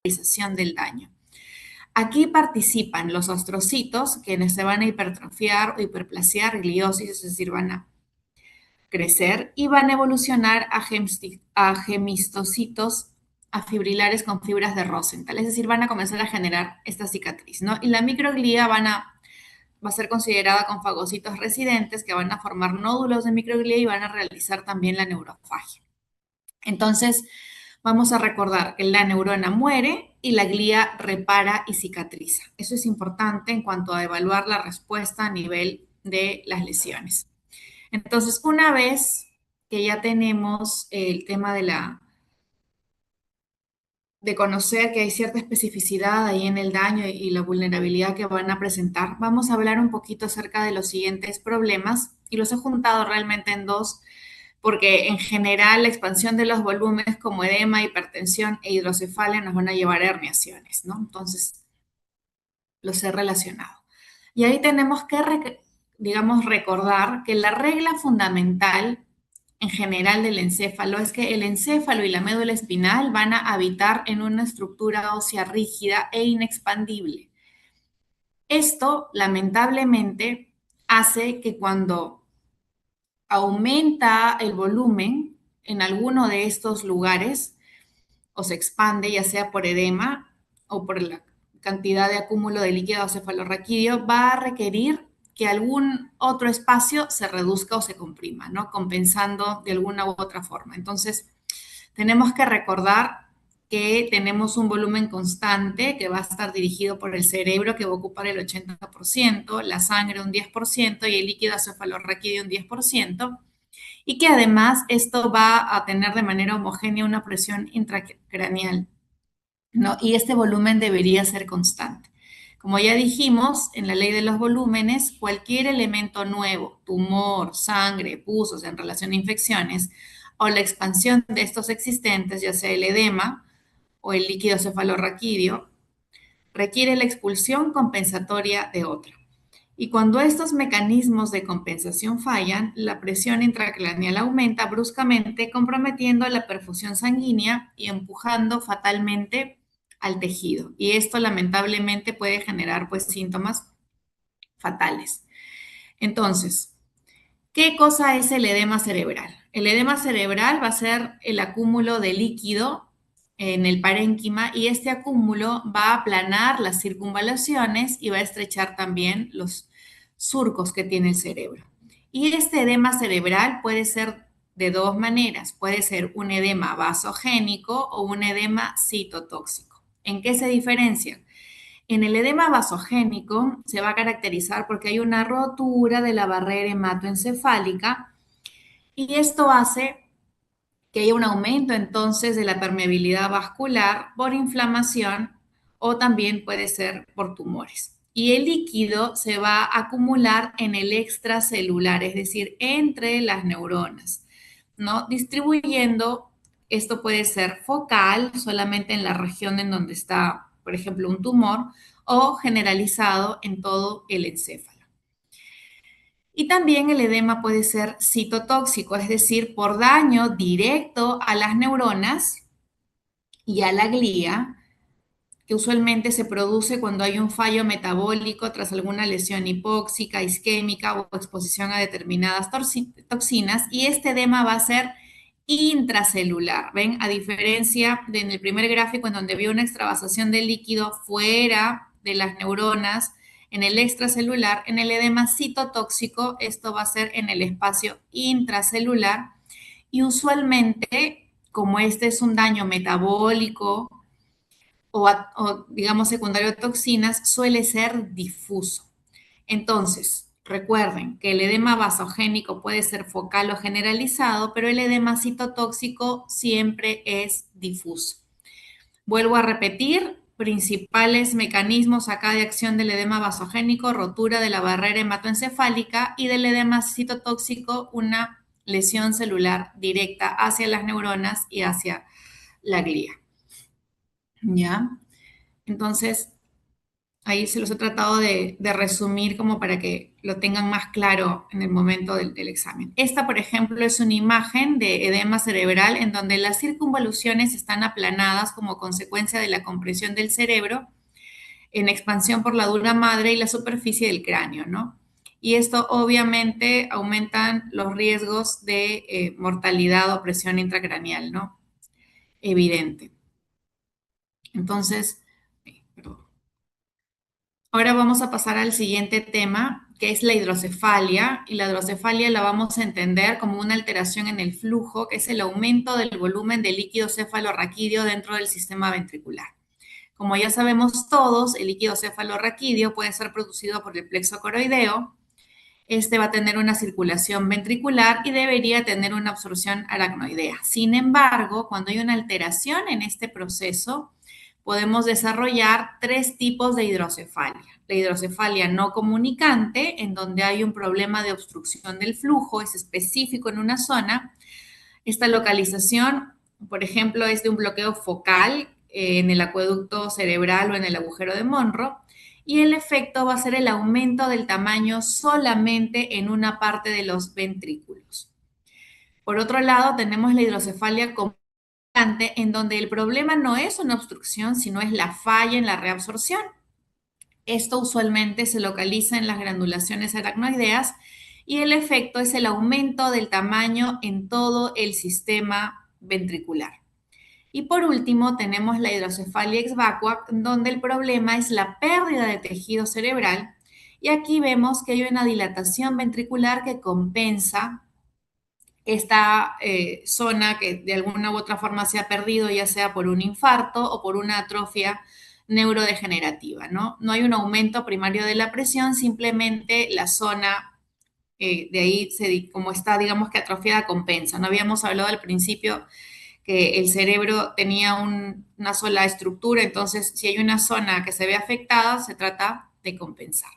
realización del daño. Aquí participan los astrocitos, quienes se van a hipertrofiar o hiperplasiar, gliosis, es decir, van a crecer y van a evolucionar a gemistocitos, a fibrilares con fibras de Rosenthal, es decir, van a comenzar a generar esta cicatriz, ¿no? Y la microglía va a ser considerada con fagocitos residentes que van a formar nódulos de microglía y van a realizar también la neurofagia. Entonces, vamos a recordar que la neurona muere y la glía repara y cicatriza. Eso es importante en cuanto a evaluar la respuesta a nivel de las lesiones. Entonces, una vez que ya tenemos el tema de conocer que hay cierta especificidad ahí en el daño y la vulnerabilidad que van a presentar, vamos a hablar un poquito acerca de los siguientes problemas y los he juntado realmente en dos, porque en general la expansión de los volúmenes como edema, hipertensión e hidrocefalia nos van a llevar a herniaciones, ¿no? Entonces, los he relacionado. Y ahí tenemos que, digamos, recordar que la regla fundamental en general del encéfalo es que el encéfalo y la médula espinal van a habitar en una estructura ósea rígida e inexpandible. Esto, lamentablemente, hace que cuando aumenta el volumen en alguno de estos lugares o se expande, ya sea por edema o por la cantidad de acúmulo de líquido cefalorraquídeo, va a requerir que algún otro espacio se reduzca o se comprima, ¿no? Compensando de alguna u otra forma. Entonces, tenemos que recordar que tenemos un volumen constante que va a estar dirigido por el cerebro, que va a ocupar el 80%, la sangre un 10% y el líquido cefalorraquídeo un 10%, y que además esto va a tener de manera homogénea una presión intracraneal, ¿no? Y este volumen debería ser constante. Como ya dijimos, en la ley de los volúmenes, cualquier elemento nuevo, tumor, sangre, pus, en relación a infecciones, o la expansión de estos existentes, ya sea el edema o el líquido cefalorraquídeo, requiere la expulsión compensatoria de otra. Y cuando estos mecanismos de compensación fallan, la presión intracraneal aumenta bruscamente, comprometiendo la perfusión sanguínea y empujando fatalmente al tejido. Y esto lamentablemente puede generar pues síntomas fatales. Entonces, ¿qué cosa es el edema cerebral? El edema cerebral va a ser el acúmulo de líquido en el parénquima y este acúmulo va a aplanar las circunvalaciones y va a estrechar también los surcos que tiene el cerebro. Y este edema cerebral puede ser de dos maneras. Puede ser un edema vasogénico o un edema citotóxico. ¿En qué se diferencian? En el edema vasogénico se va a caracterizar porque hay una rotura de la barrera hematoencefálica y esto hace que haya un aumento entonces de la permeabilidad vascular por inflamación o también puede ser por tumores. Y el líquido se va a acumular en el extracelular, es decir, entre las neuronas, ¿no? Distribuyendo, esto puede ser focal, solamente en la región en donde está, por ejemplo, un tumor, o generalizado en todo el encéfalo. Y también el edema puede ser citotóxico, es decir, por daño directo a las neuronas y a la glía, que usualmente se produce cuando hay un fallo metabólico tras alguna lesión hipóxica, isquémica o exposición a determinadas toxinas. Y este edema va a ser intracelular, ¿ven? A diferencia de en el primer gráfico en donde vio una extravasación de líquido fuera de las neuronas, en el extracelular, en el edema citotóxico, esto va a ser en el espacio intracelular y usualmente, como este es un daño metabólico o digamos secundario a toxinas, suele ser difuso. Entonces, recuerden que el edema vasogénico puede ser focal o generalizado, pero el edema citotóxico siempre es difuso. Vuelvo a repetir, principales mecanismos acá de acción del edema vasogénico, rotura de la barrera hematoencefálica y del edema citotóxico, una lesión celular directa hacia las neuronas y hacia la glía. ¿Ya? Entonces, Ahí se los he tratado de resumir como para que lo tengan más claro en el momento del examen. Esta, por ejemplo, es una imagen de edema cerebral en donde las circunvoluciones están aplanadas como consecuencia de la compresión del cerebro en expansión por la dura madre y la superficie del cráneo, ¿no? Y esto obviamente aumentan los riesgos de mortalidad o presión intracraneal, ¿no? Evidente. Entonces, perdón. Ahora vamos a pasar al siguiente tema, que es la hidrocefalia. Y la hidrocefalia la vamos a entender como una alteración en el flujo, que es el aumento del volumen de líquido cefalorraquídeo dentro del sistema ventricular. Como ya sabemos todos, el líquido cefalorraquídeo puede ser producido por el plexo coroideo. Este va a tener una circulación ventricular y debería tener una absorción aracnoidea. Sin embargo, cuando hay una alteración en este proceso, podemos desarrollar tres tipos de hidrocefalia. La hidrocefalia no comunicante, en donde hay un problema de obstrucción del flujo, es específico en una zona. Esta localización, por ejemplo, es de un bloqueo focal en el acueducto cerebral o en el agujero de Monro, y el efecto va a ser el aumento del tamaño solamente en una parte de los ventrículos. Por otro lado, tenemos la hidrocefalia comunicante, en donde el problema no es una obstrucción, sino es la falla en la reabsorción. Esto usualmente se localiza en las granulaciones aracnoideas y el efecto es el aumento del tamaño en todo el sistema ventricular. Y por último, tenemos la hidrocefalia exvacua, donde el problema es la pérdida de tejido cerebral. Y aquí vemos que hay una dilatación ventricular que compensa esta zona que de alguna u otra forma se ha perdido, ya sea por un infarto o por una atrofia neurodegenerativa, ¿no? No hay un aumento primario de la presión, simplemente la zona de ahí, como está, digamos que atrofiada, compensa. No habíamos hablado al principio que el cerebro tenía una sola estructura, entonces si hay una zona que se ve afectada, se trata de compensar.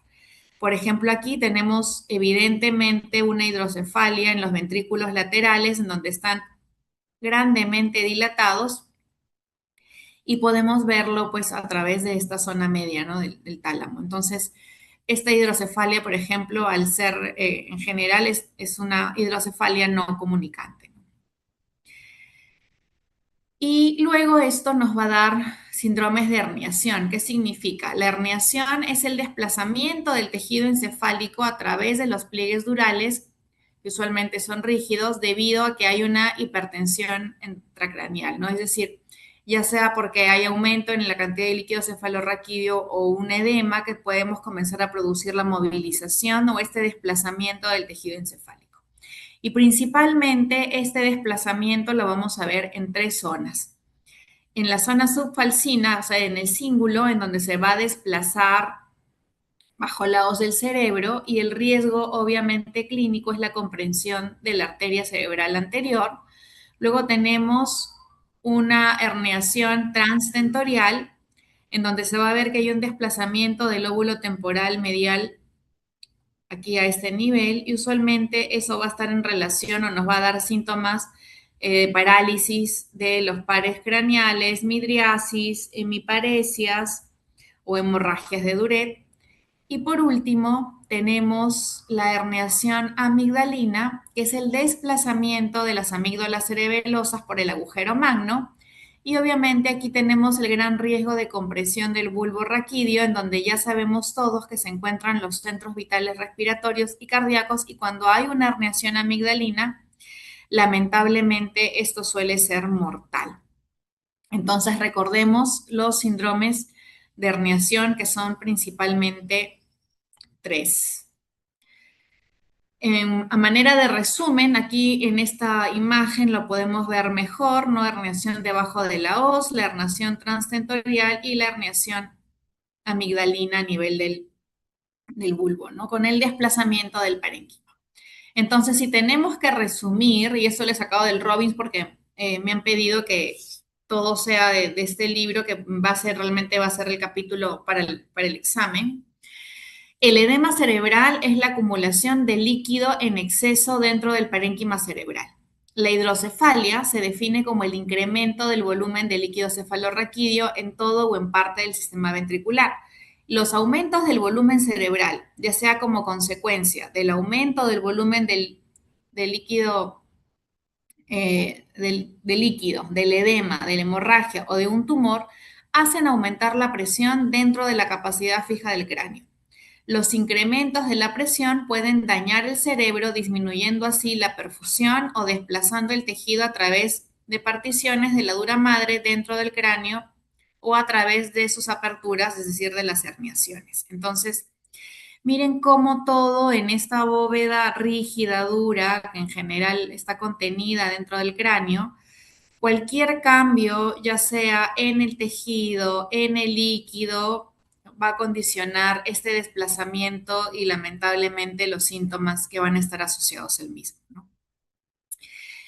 Por ejemplo, aquí tenemos evidentemente una hidrocefalia en los ventrículos laterales, en donde están grandemente dilatados y podemos verlo pues a través de esta zona media, ¿no? del tálamo. Entonces, esta hidrocefalia, por ejemplo, al ser en general es una hidrocefalia no comunicante. Y luego esto nos va a dar síndromes de herniación. ¿Qué significa? La herniación es el desplazamiento del tejido encefálico a través de los pliegues durales, que usualmente son rígidos, debido a que hay una hipertensión intracraneal, ¿no? Es decir, ya sea porque hay aumento en la cantidad de líquido cefalorraquídeo o un edema que podemos comenzar a producir la movilización o este desplazamiento del tejido encefálico. Y principalmente este desplazamiento lo vamos a ver en tres zonas. En la zona subfalcina, o sea, en el cíngulo, en donde se va a desplazar bajo lados del cerebro y el riesgo obviamente clínico es la comprensión de la arteria cerebral anterior. Luego tenemos una herniación transtentorial en donde se va a ver que hay un desplazamiento del lóbulo temporal medial aquí a este nivel y usualmente eso va a estar en relación o nos va a dar síntomas de parálisis de los pares craneales, midriasis, hemiparesias o hemorragias de Duret. Y por último, tenemos la herniación amigdalina, que es el desplazamiento de las amígdalas cerebelosas por el agujero magno. Y obviamente aquí tenemos el gran riesgo de compresión del bulbo raquídeo, en donde ya sabemos todos que se encuentran los centros vitales respiratorios y cardíacos, y cuando hay una herniación amigdalina, lamentablemente esto suele ser mortal. Entonces recordemos los síndromes de herniación, que son principalmente tres. A manera de resumen, aquí en esta imagen lo podemos ver mejor, ¿no? Herniación debajo de la hoz, la herniación transtentorial y la herniación amigdalina a nivel del bulbo, ¿no? Con el desplazamiento del parénquima. Entonces, si tenemos que resumir, y eso le he sacado del Robbins porque me han pedido que todo sea de este libro, que realmente va a ser el capítulo para el examen. El edema cerebral es la acumulación de líquido en exceso dentro del parénquima cerebral. La hidrocefalia se define como el incremento del volumen de líquido cefalorraquídeo en todo o en parte del sistema ventricular. Los aumentos del volumen cerebral, ya sea como consecuencia del aumento del volumen del líquido, del líquido, del edema, de la hemorragia o de un tumor, hacen aumentar la presión dentro de la capacidad fija del cráneo. Los incrementos de la presión pueden dañar el cerebro, disminuyendo así la perfusión o desplazando el tejido a través de particiones de la dura madre dentro del cráneo o a través de sus aperturas, es decir, de las herniaciones. Entonces, miren cómo todo en esta bóveda rígida, dura, que en general está contenida dentro del cráneo, cualquier cambio, ya sea en el tejido, en el líquido, va a condicionar este desplazamiento y lamentablemente los síntomas que van a estar asociados al mismo, ¿no?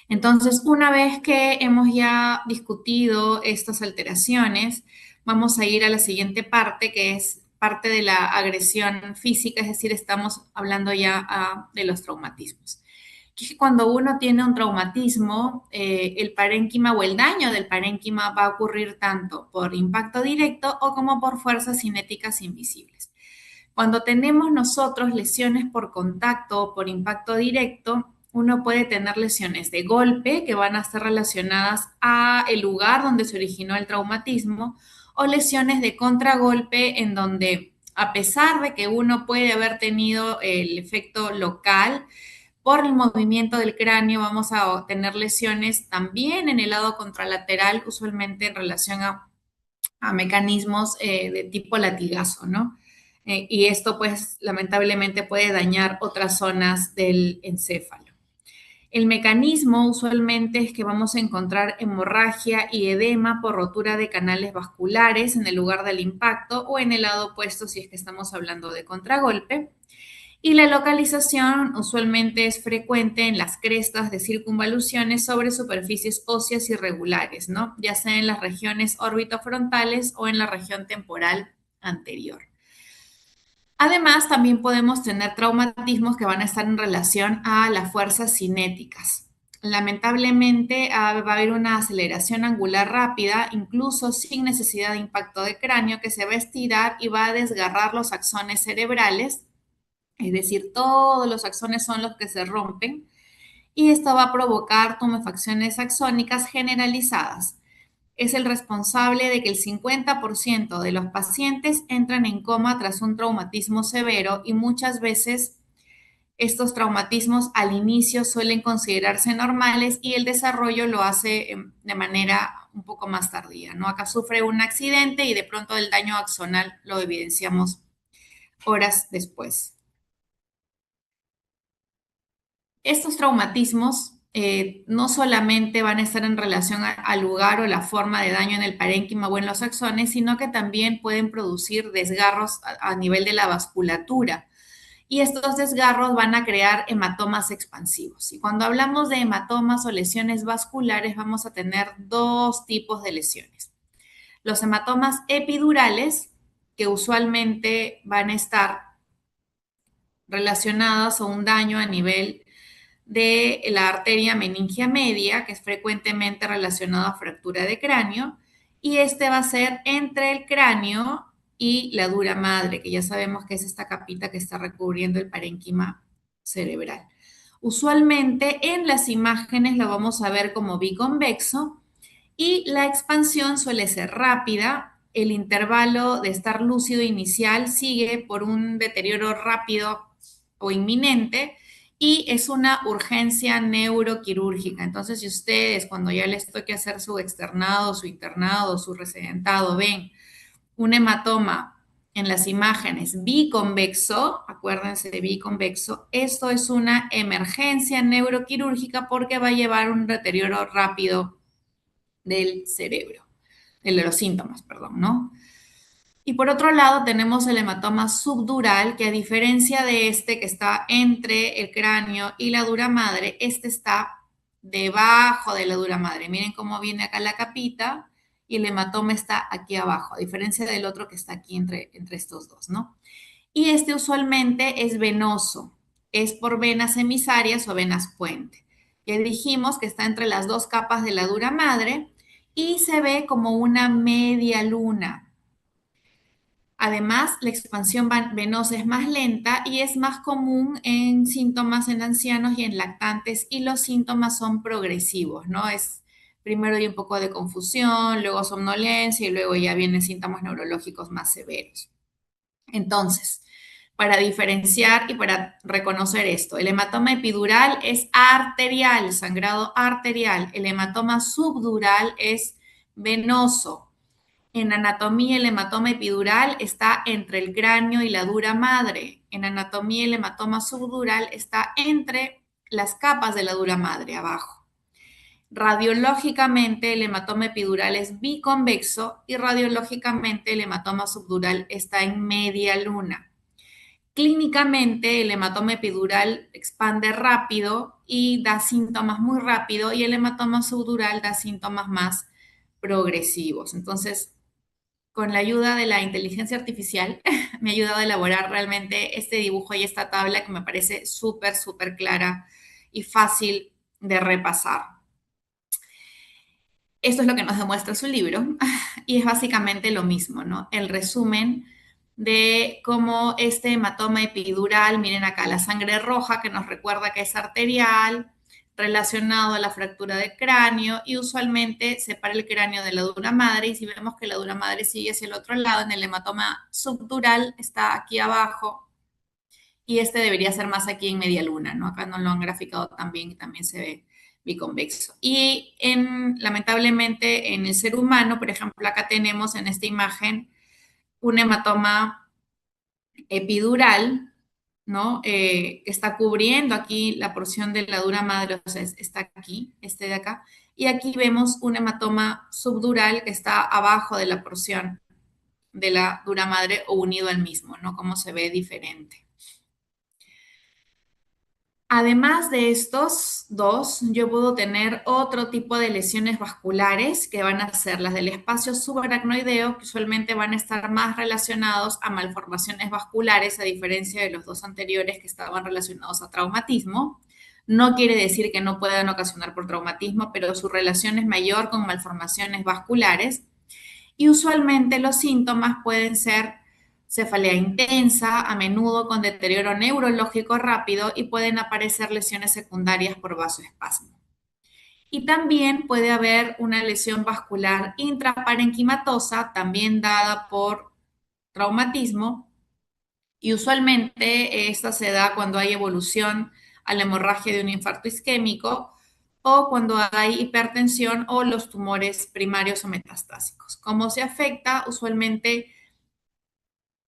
Entonces, una vez que hemos ya discutido estas alteraciones, vamos a ir a la siguiente parte, que es parte de la agresión física, es decir, estamos hablando ya de los traumatismos. Que cuando uno tiene un traumatismo, el parénquima o el daño del parénquima va a ocurrir tanto por impacto directo o como por fuerzas cinéticas invisibles. Cuando tenemos nosotros lesiones por contacto o por impacto directo, uno puede tener lesiones de golpe que van a estar relacionadas a el lugar donde se originó el traumatismo o lesiones de contragolpe en donde a pesar de que uno puede haber tenido el efecto local, por el movimiento del cráneo vamos a tener lesiones también en el lado contralateral, usualmente en relación a mecanismos de tipo latigazo, ¿no? Y esto pues lamentablemente puede dañar otras zonas del encéfalo. El mecanismo usualmente es que vamos a encontrar hemorragia y edema por rotura de canales vasculares en el lugar del impacto o en el lado opuesto si es que estamos hablando de contragolpe. Y la localización usualmente es frecuente en las crestas de circunvaluciones sobre superficies óseas irregulares, ¿no? Ya sea en las regiones orbitofrontales o en la región temporal anterior. Además, también podemos tener traumatismos que van a estar en relación a las fuerzas cinéticas. Lamentablemente, va a haber una aceleración angular rápida, incluso sin necesidad de impacto de cráneo, que se va a estirar y va a desgarrar los axones cerebrales, es decir, todos los axones son los que se rompen y esto va a provocar tumefacciones axónicas generalizadas. Es el responsable de que el 50% de los pacientes entran en coma tras un traumatismo severo y muchas veces estos traumatismos al inicio suelen considerarse normales y el desarrollo lo hace de manera un poco más tardía, ¿no? Acá sufre un accidente y de pronto el daño axonal lo evidenciamos horas después. Estos traumatismos no solamente van a estar en relación al lugar o la forma de daño en el parénquima o en los axones, sino que también pueden producir desgarros a nivel de la vasculatura. Y estos desgarros van a crear hematomas expansivos. Y cuando hablamos de hematomas o lesiones vasculares, vamos a tener dos tipos de lesiones. Los hematomas epidurales, que usualmente van a estar relacionados a un daño a nivel de la arteria meningia media, que es frecuentemente relacionado a fractura de cráneo, y este va a ser entre el cráneo y la dura madre, que ya sabemos que es esta capita que está recubriendo el parénquima cerebral. Usualmente en las imágenes lo vamos a ver como biconvexo y la expansión suele ser rápida. El intervalo de estar lúcido inicial sigue por un deterioro rápido o inminente y es una urgencia neuroquirúrgica. Entonces, si ustedes cuando ya les toque hacer su externado, su internado, su residentado, ven un hematoma en las imágenes biconvexo, acuérdense de biconvexo, esto es una emergencia neuroquirúrgica porque va a llevar un deterioro rápido del cerebro, de los síntomas, perdón, ¿no? Y por otro lado tenemos el hematoma subdural, que a diferencia de este que está entre el cráneo y la dura madre, este está debajo de la dura madre. Miren cómo viene acá la capita y el hematoma está aquí abajo, a diferencia del otro que está aquí entre estos dos, ¿no? Y este usualmente es venoso, es por venas emisarias o venas puente. Ya dijimos que está entre las dos capas de la dura madre y se ve como una media luna. Además, la expansión venosa es más lenta y es más común en síntomas en ancianos y en lactantes, y los síntomas son progresivos, ¿no? Es primero hay un poco de confusión, luego somnolencia y luego ya vienen síntomas neurológicos más severos. Entonces, para diferenciar y para reconocer esto, el hematoma epidural es arterial, sangrado arterial. El hematoma subdural es venoso. En anatomía, el hematoma epidural está entre el cráneo y la dura madre. En anatomía, el hematoma subdural está entre las capas de la dura madre, abajo. Radiológicamente, el hematoma epidural es biconvexo y radiológicamente el hematoma subdural está en media luna. Clínicamente, el hematoma epidural expande rápido y da síntomas muy rápido, y el hematoma subdural da síntomas más progresivos. Entonces, con la ayuda de la inteligencia artificial, me ha ayudado a elaborar realmente este dibujo y esta tabla que me parece súper, súper clara y fácil de repasar. Esto es lo que nos demuestra su libro y es básicamente lo mismo, ¿no? El resumen de cómo este hematoma epidural, miren acá, la sangre roja que nos recuerda que es arterial, relacionado a la fractura de cráneo, y usualmente separa el cráneo de la dura madre, y si vemos que la dura madre sigue hacia el otro lado, en el hematoma subdural está aquí abajo, y este debería ser más aquí en media luna, ¿no? Acá no lo han graficado tan bien y también se ve biconvexo. Y lamentablemente en el ser humano, por ejemplo, acá tenemos en esta imagen un hematoma epidural, ¿no? Que está cubriendo aquí la porción de la dura madre, o sea, está aquí, este de acá. Y aquí vemos un hematoma subdural que está abajo de la porción de la dura madre o unido al mismo, ¿no? Como se ve diferente. Además de estos dos, yo puedo tener otro tipo de lesiones vasculares que van a ser las del espacio subaracnoideo, que usualmente van a estar más relacionados a malformaciones vasculares, a diferencia de los dos anteriores que estaban relacionados a traumatismo. No quiere decir que no puedan ocasionar por traumatismo, pero su relación es mayor con malformaciones vasculares, y usualmente los síntomas pueden ser cefalea intensa, a menudo con deterioro neurológico rápido, y pueden aparecer lesiones secundarias por vasoespasmo. Y también puede haber una lesión vascular intraparenquimatosa, también dada por traumatismo, y usualmente esta se da cuando hay evolución a la hemorragia de un infarto isquémico o cuando hay hipertensión o los tumores primarios o metastásicos. ¿Cómo se afecta? Usualmente,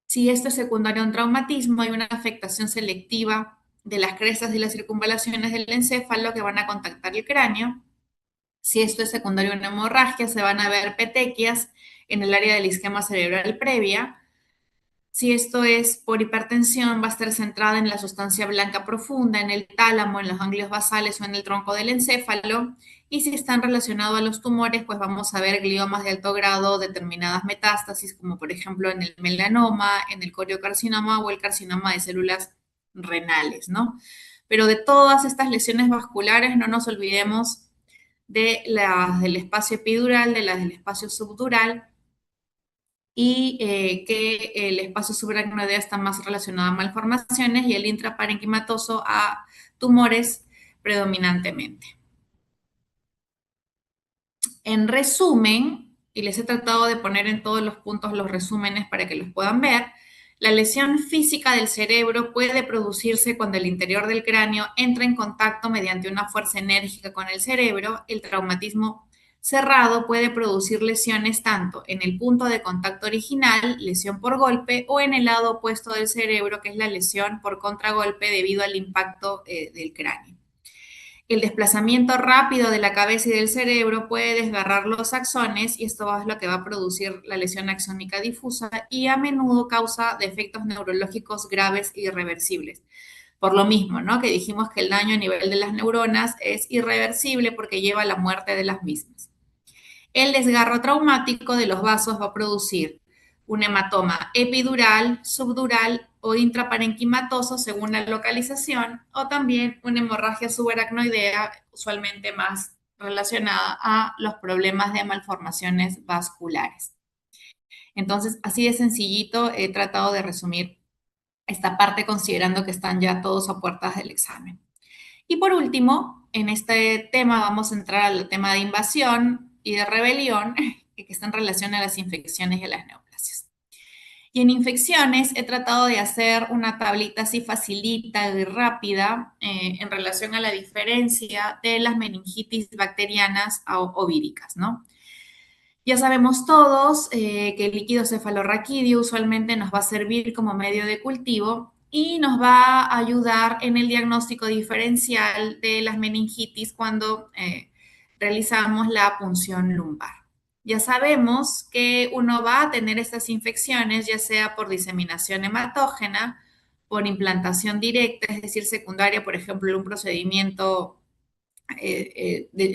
si esto es secundario a un traumatismo, hay una afectación selectiva de las crestas y las circunvalaciones del encéfalo que van a contactar el cráneo. Si esto es secundario a una hemorragia, se van a ver petequias en el área del isquema cerebral previa. Si esto es por hipertensión, va a estar centrada en la sustancia blanca profunda, en el tálamo, en los ganglios basales o en el tronco del encéfalo. Y si están relacionados a los tumores, pues vamos a ver gliomas de alto grado, determinadas metástasis, como por ejemplo en el melanoma, en el coriocarcinoma o el carcinoma de células renales, ¿no? Pero de todas estas lesiones vasculares, no nos olvidemos de las del espacio epidural, de las del espacio subdural, y que el espacio subaracnoideo está más relacionado a malformaciones y el intraparenquimatoso a tumores predominantemente. En resumen, y les he tratado de poner en todos los puntos los resúmenes para que los puedan ver, la lesión física del cerebro puede producirse cuando el interior del cráneo entra en contacto mediante una fuerza enérgica con el cerebro. El traumatismo cerrado puede producir lesiones tanto en el punto de contacto original, lesión por golpe, o en el lado opuesto del cerebro, que es la lesión por contragolpe debido al impacto del cráneo. El desplazamiento rápido de la cabeza y del cerebro puede desgarrar los axones, y esto es lo que va a producir la lesión axónica difusa, y a menudo causa defectos neurológicos graves e irreversibles. Por lo mismo, ¿no? Que dijimos que el daño a nivel de las neuronas es irreversible porque lleva a la muerte de las mismas. El desgarro traumático de los vasos va a producir un hematoma epidural, subdural o intraparenquimatoso según la localización, o también una hemorragia subaracnoidea, usualmente más relacionada a los problemas de malformaciones vasculares. Entonces, así de sencillito he tratado de resumir esta parte considerando que están ya todos a puertas del examen. Y por último, en este tema vamos a entrar al tema de invasión y de rebelión, que está en relación a las infecciones y a las neoplasias. Y en infecciones he tratado de hacer una tablita así facilita y rápida en relación a la diferencia de las meningitis bacterianas o víricas, ¿no? Ya sabemos todos que el líquido cefalorraquídeo usualmente nos va a servir como medio de cultivo y nos va a ayudar en el diagnóstico diferencial de las meningitis cuando realizamos la punción lumbar. Ya sabemos que uno va a tener estas infecciones ya sea por diseminación hematógena, por implantación directa, es decir, secundaria, por ejemplo, un procedimiento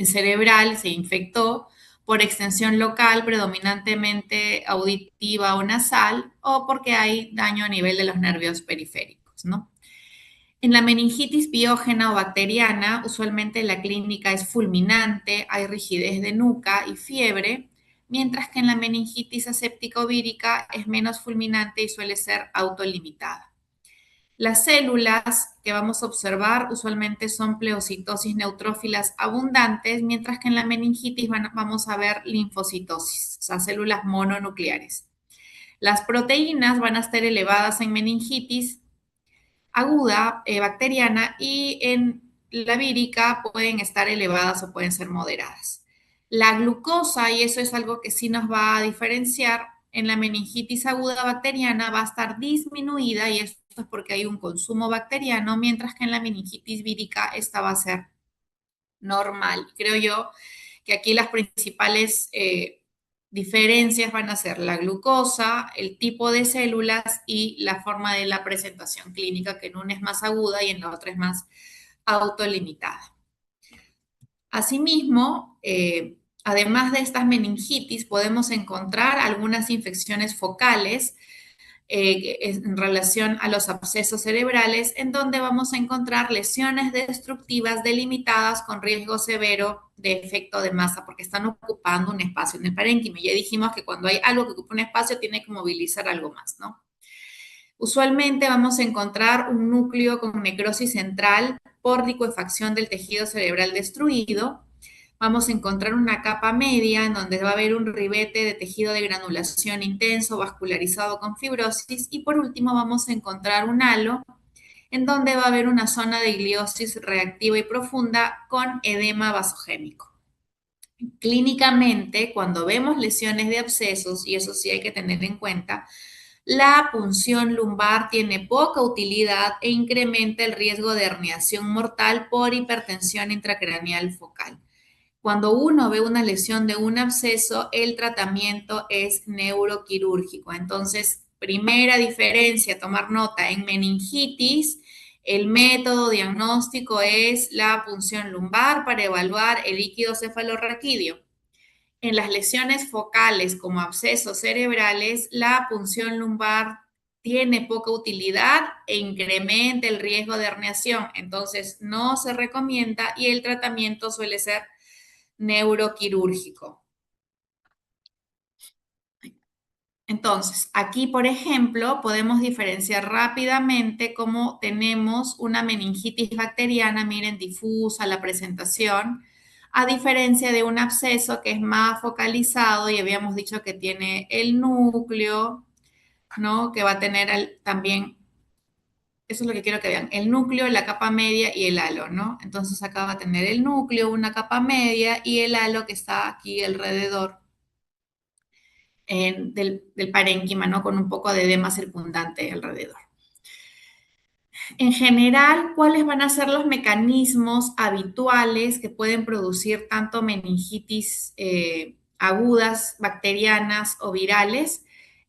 cerebral se infectó, por extensión local, predominantemente auditiva o nasal, o porque hay daño a nivel de los nervios periféricos, ¿no? En la meningitis biógena o bacteriana, usualmente la clínica es fulminante, hay rigidez de nuca y fiebre, mientras que en la meningitis aséptica o vírica es menos fulminante y suele ser autolimitada. Las células que vamos a observar usualmente son pleocitosis neutrófilas abundantes, mientras que en la meningitis vamos a ver linfocitosis, o sea, células mononucleares. Las proteínas van a estar elevadas en meningitis aguda bacteriana y en la vírica pueden estar elevadas o pueden ser moderadas. La glucosa, y eso es algo que sí nos va a diferenciar, en la meningitis aguda bacteriana va a estar disminuida y esto es porque hay un consumo bacteriano, mientras que en la meningitis vírica esta va a ser normal. Creo yo que aquí las principales diferencias van a ser la glucosa, el tipo de células y la forma de la presentación clínica, que en una es más aguda y en la otra es más autolimitada. Asimismo, además de estas meningitis, podemos encontrar algunas infecciones focales en relación a los abscesos cerebrales, en donde vamos a encontrar lesiones destructivas delimitadas con riesgo severo de efecto de masa, porque están ocupando un espacio en el parénquima. Ya dijimos que cuando hay algo que ocupa un espacio, tiene que movilizar algo más, ¿no? Usualmente vamos a encontrar un núcleo con necrosis central por licuefacción del tejido cerebral destruido. Vamos a encontrar una capa media en donde va a haber un ribete de tejido de granulación intenso, vascularizado con fibrosis. Y por último vamos a encontrar un halo en donde va a haber una zona de gliosis reactiva y profunda con edema vasogénico. Clínicamente, cuando vemos lesiones de abscesos, y eso sí hay que tener en cuenta, la punción lumbar tiene poca utilidad e incrementa el riesgo de herniación mortal por hipertensión intracraneal focal. Cuando uno ve una lesión de un absceso, el tratamiento es neuroquirúrgico. Entonces, primera diferencia, tomar nota, en meningitis, el método diagnóstico es la punción lumbar para evaluar el líquido cefalorraquídeo. En las lesiones focales como abscesos cerebrales, la punción lumbar tiene poca utilidad e incrementa el riesgo de herniación. Entonces, no se recomienda y el tratamiento suele ser neuroquirúrgico. Entonces, aquí, por ejemplo, podemos diferenciar rápidamente cómo tenemos una meningitis bacteriana, miren, difusa la presentación, a diferencia de un absceso que es más focalizado y habíamos dicho que tiene el núcleo, ¿no? Que va a tener también, eso es lo que quiero que vean, el núcleo, la capa media y el halo, ¿no? Entonces acá va a tener el núcleo, una capa media y el halo que está aquí alrededor del parénquima, ¿no? Con un poco de edema circundante alrededor. En general, ¿cuáles van a ser los mecanismos habituales que pueden producir tanto meningitis agudas, bacterianas o virales?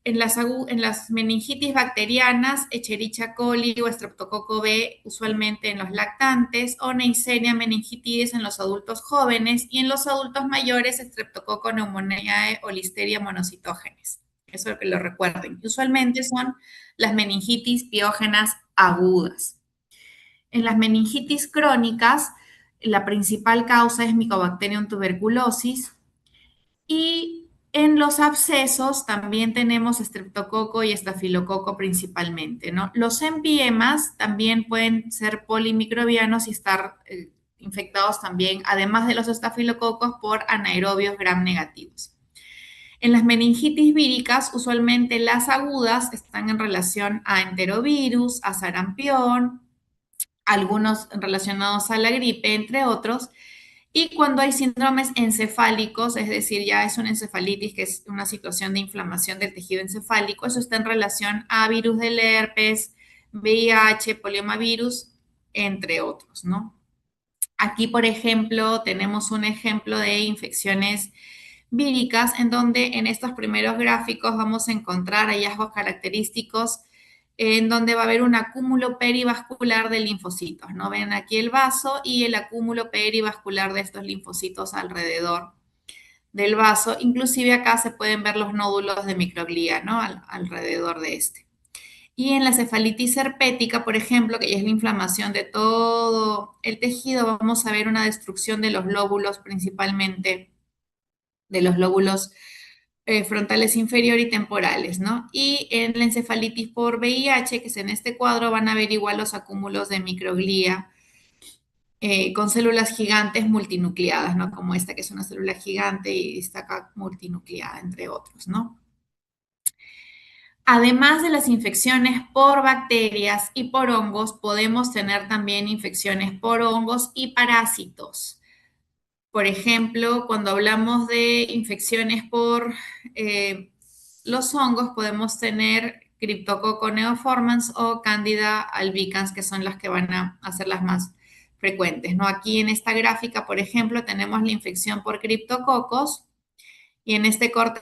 En las meningitis bacterianas, Escherichia coli o Streptococo B, usualmente en los lactantes, o Neisseria meningitidis en los adultos jóvenes, y en los adultos mayores, Streptococo pneumoniae o Listeria monocytogenes. Eso que lo recuerden. Usualmente son las meningitis piógenas agudas. En las meningitis crónicas, la principal causa es Mycobacterium tuberculosis y En los abscesos también tenemos estreptococo y estafilococo principalmente, ¿no? Los empiemas también pueden ser polimicrobianos y estar infectados también, además de los estafilococos, por anaerobios gram negativos. En las meningitis víricas, usualmente las agudas están en relación a enterovirus, a sarampión, algunos relacionados a la gripe, entre otros. Y cuando hay síndromes encefálicos, es decir, ya es una encefalitis, que es una situación de inflamación del tejido encefálico, eso está en relación a virus del herpes, VIH, poliomavirus, entre otros, ¿no? Aquí, por ejemplo, tenemos un ejemplo de infecciones víricas en donde en estos primeros gráficos vamos a encontrar hallazgos característicos en donde va a haber un acúmulo perivascular de linfocitos, ¿no? Ven aquí el vaso y el acúmulo perivascular de estos linfocitos alrededor del vaso. Inclusive acá se pueden ver los nódulos de microglía, ¿no? Alrededor de este. Y en la cefalitis herpética, por ejemplo, que ya es la inflamación de todo el tejido, vamos a ver una destrucción de los lóbulos, principalmente de los lóbulos frontales inferior y temporales, ¿no? Y en la encefalitis por VIH, que es en este cuadro, van a ver igual los acúmulos de microglía con células gigantes multinucleadas, ¿no? Como esta que es una célula gigante y está acá multinucleada, entre otros, ¿no? Además de las infecciones por bacterias y por hongos, podemos tener también infecciones por hongos y parásitos. Por ejemplo, cuando hablamos de infecciones por eh, los hongos, podemos tener Cryptococcus neoformans o Candida albicans, que son las que van a ser las más frecuentes, ¿no? Aquí en esta gráfica, por ejemplo, tenemos la infección por criptococos y en este corte